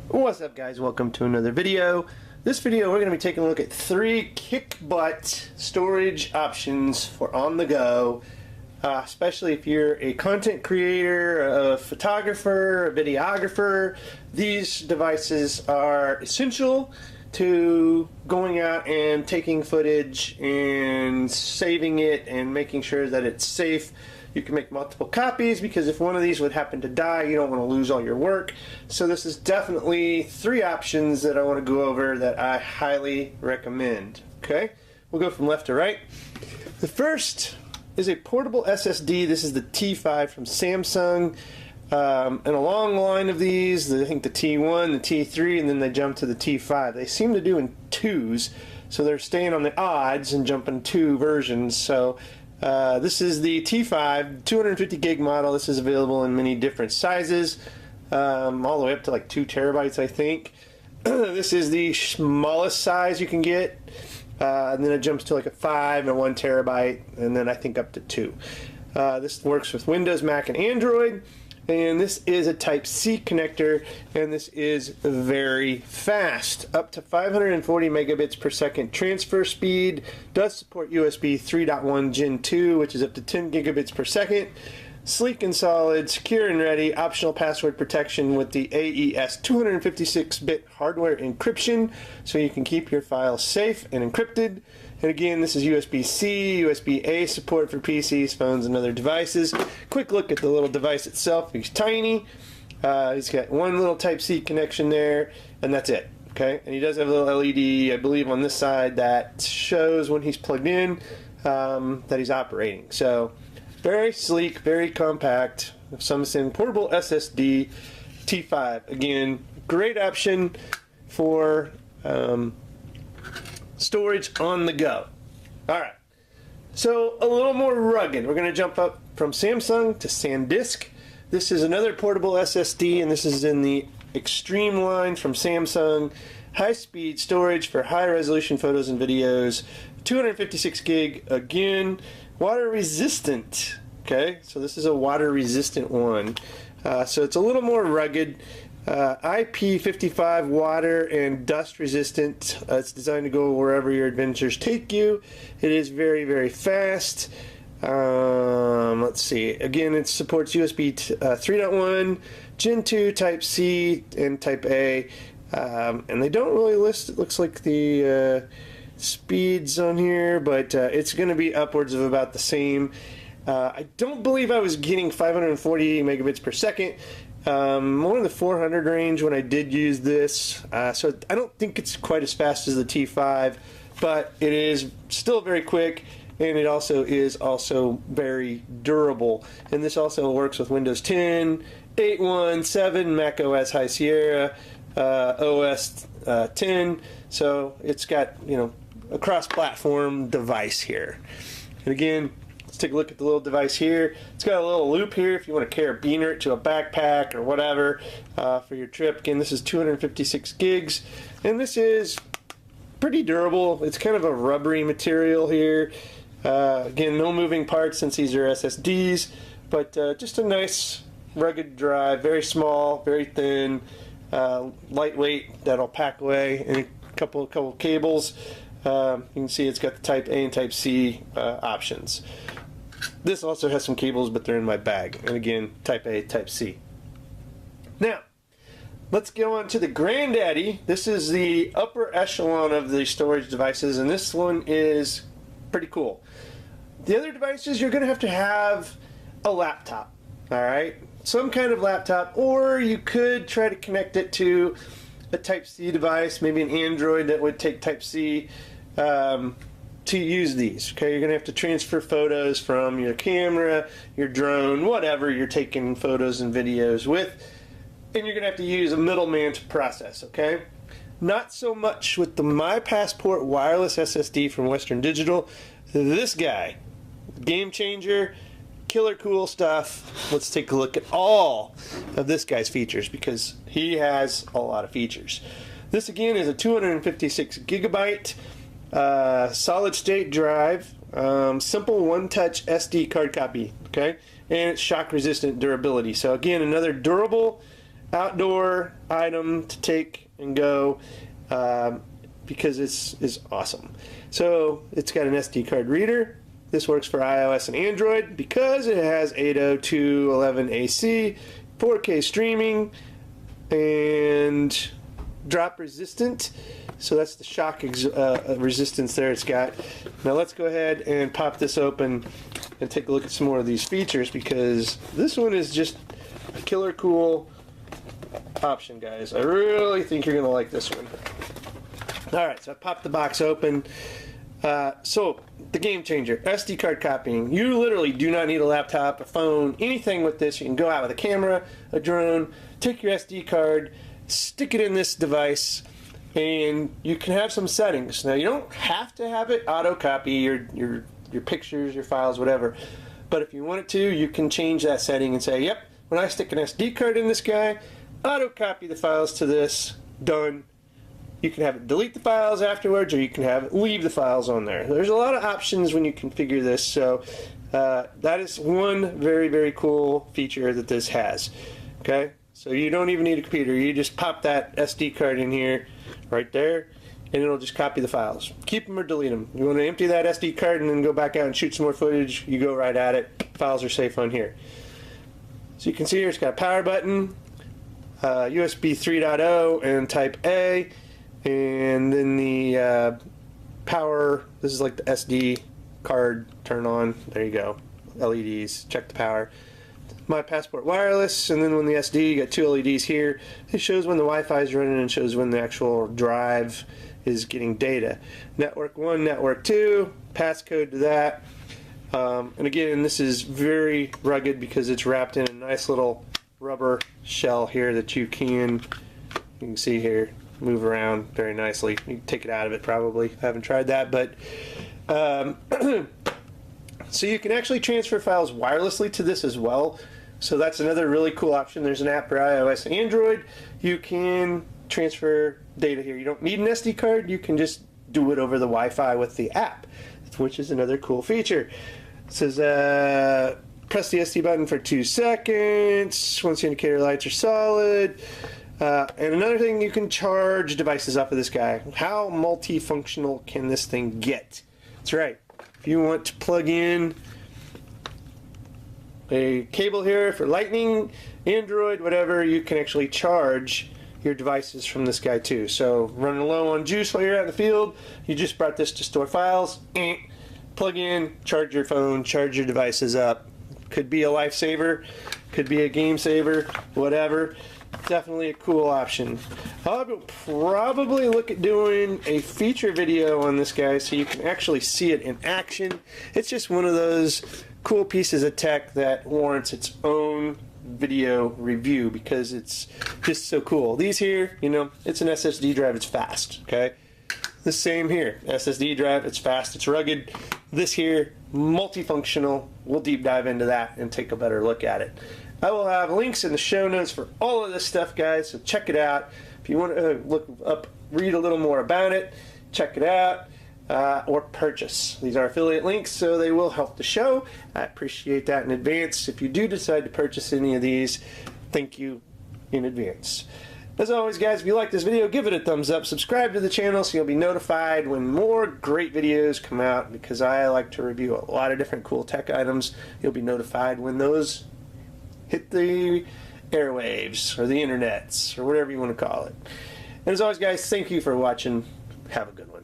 What's up, guys? Welcome to another video. This video we're going to be taking a look at 3 kick-butt storage options for on the go, especially if you're a content creator, a photographer, a videographer. These devices are essential to going out and taking footage and saving it and making sure that it's safe. You can make multiple copies because if one of these would happen to die, you don't want to lose all your work. So this is definitely 3 options that I want to go over that I highly recommend. Okay, we'll go from left to right. The first is a portable SSD. This is the T5 from Samsung. And a long line of these, I think the T1, the T3, and then they jump to the T5. They seem to do in 2s, so they're staying on the odds and jumping 2 versions. So this is the T5 250 gig model. This is available in many different sizes, all the way up to like 2 terabytes, I think. This is the smallest size you can get, and then it jumps to like a 5 and 1 terabyte, and then I think up to 2. This works with Windows, Mac, and Android. And this is a Type-C connector, and this is very fast, up to 540 megabits per second transfer speed. Does support USB 3.1 Gen 2, which is up to 10 gigabits per second. Sleek and solid, secure and ready, optional password protection with the AES 256-bit hardware encryption, so you can keep your files safe and encrypted. And again, this is USB-C, USB-A support for PCs, phones, and other devices. Quick look at the little device itself. He's tiny. He's got one little Type-C connection there, and that's it. Okay, and he does have a little LED, I believe, on this side that shows when he's plugged in that he's operating. So very sleek, very compact. Some saying portable SSD T5. Again, great option for storage on the go. Alright, so a little more rugged. We're going to jump up from Samsung to SanDisk. This is another portable SSD, and this is in the Extreme line from Samsung. High-speed storage for high-resolution photos and videos. 256 gig, again. Water-resistant. Okay, so this is a water-resistant one. So it's a little more rugged. IP55 water and dust resistant. It's designed to go wherever your adventures take you. It is very, very fast. Let's see. Again, it supports USB 3.1, Gen 2, Type-C, and Type-A. And they don't really list, it looks like, the speeds on here, but it's going to be upwards of about the same. I don't believe I was getting 540 megabits per second. More in the 400 range when I did use this, so I don't think it's quite as fast as the T5, but it is still very quick, and it also is very durable. And this also works with Windows 10, 8.1, 7, Mac OS High Sierra, OS 10. So it's got, you know, a cross-platform device here. And again, let's take a look at the little device here. It's got a little loop here if you want to carabiner it to a backpack or whatever for your trip. Again, this is 256 gigs, and this is pretty durable. It's kind of a rubbery material here. Again, no moving parts since these are SSDs, but just a nice rugged drive, very small, very thin, lightweight, that'll pack away, and a couple cables. You can see it's got the Type A and Type C options. This also has some cables, but they're in my bag. And again, Type A, Type C. Now, let's go on to the granddaddy. This is the upper echelon of the storage devices, and this one is pretty cool. The other devices, you're going to have a laptop, all right? Some kind of laptop, or you could try to connect it to a Type-C device, maybe an Android that would take Type-C to use these. Okay, you're going to have to transfer photos from your camera, your drone, whatever you're taking photos and videos with, and you're going to have to use a middleman to process, okay? Not so much with the My Passport wireless SSD from Western Digital. This guy, game changer, killer cool stuff. Let's take a look at all of this guy's features because he has a lot of features. This again is a 256 gigabyte solid state drive, simple one-touch SD card copy. Okay, and it's shock resistant durability. So again, another durable outdoor item to take and go, because it's awesome. So it's got an SD card reader. This works for iOS and Android because it has 802.11ac, 4K streaming, and drop resistant. So that's the shock resistance there it's got. Now let's go ahead and pop this open and take a look at some more of these features, because this one is just a killer cool option, guys. I really think you're going to like this one. Alright, so I popped the box open. So, the game changer, SD card copying. You literally do not need a laptop, a phone, anything with this. You can go out with a camera, a drone, take your SD card, stick it in this device, and you can have some settings. Now, you don't have to have it auto copy your pictures, your files, whatever. But if you want it to, you can change that setting and say, yep, when I stick an SD card in this guy, auto copy the files to this, done. You can have it delete the files afterwards, or you can have it leave the files on there. There's a lot of options when you configure this, so that is one very, very cool feature that this has. Okay, so you don't even need a computer. You just pop that SD card in here, right there, and it'll just copy the files. Keep them or delete them. You want to empty that SD card and then go back out and shoot some more footage, you go right at it. Files are safe on here. So you can see here it's got a power button, USB 3.0 and Type A, and then the power, this is like the SD card turn on, there you go, LEDs, check the power. My Passport wireless, and then when the SD, you got two LEDs here. It shows when the Wi-Fi is running and shows when the actual drive is getting data. Network 1, Network 2, passcode to that. And again, this is very rugged because it's wrapped in a nice little rubber shell here that you can see here, move around very nicely. You can take it out of it probably. I haven't tried that, but so you can actually transfer files wirelessly to this as well. So that's another really cool option. There's an app for iOS and Android. You can transfer data here. You don't need an SD card. You can just do it over the Wi-Fi with the app, which is another cool feature. It says press the SD button for 2 seconds once the indicator lights are solid. And another thing, you can charge devices off of this guy. How multifunctional can this thing get? That's right. If you want to plug in a cable here for Lightning, Android, whatever, you can actually charge your devices from this guy too. So running low on juice while you're out in the field, you just brought this to store files, plug in, charge your phone, charge your devices up. Could be a lifesaver, could be a game saver, whatever. Definitely a cool option. I will probably look at doing a feature video on this guy so you can actually see it in action. It's just one of those cool pieces of tech that warrants its own video review because it's just so cool. These here, you know, it's an SSD drive, it's fast, okay? The same here, SSD drive, it's fast, it's rugged. This here, multifunctional. We'll deep dive into that and take a better look at it. I will have links in the show notes for all of this stuff, guys, so check it out. If you want to look up, read a little more about it, check it out, or purchase. These are affiliate links, so they will help the show. I appreciate that in advance. If you do decide to purchase any of these, thank you in advance. As always, guys, if you like this video, give it a thumbs up. Subscribe to the channel so you'll be notified when more great videos come out, because I like to review a lot of different cool tech items. You'll be notified when those hit the airwaves or the internets or whatever you want to call it. And as always, guys, thank you for watching. Have a good one.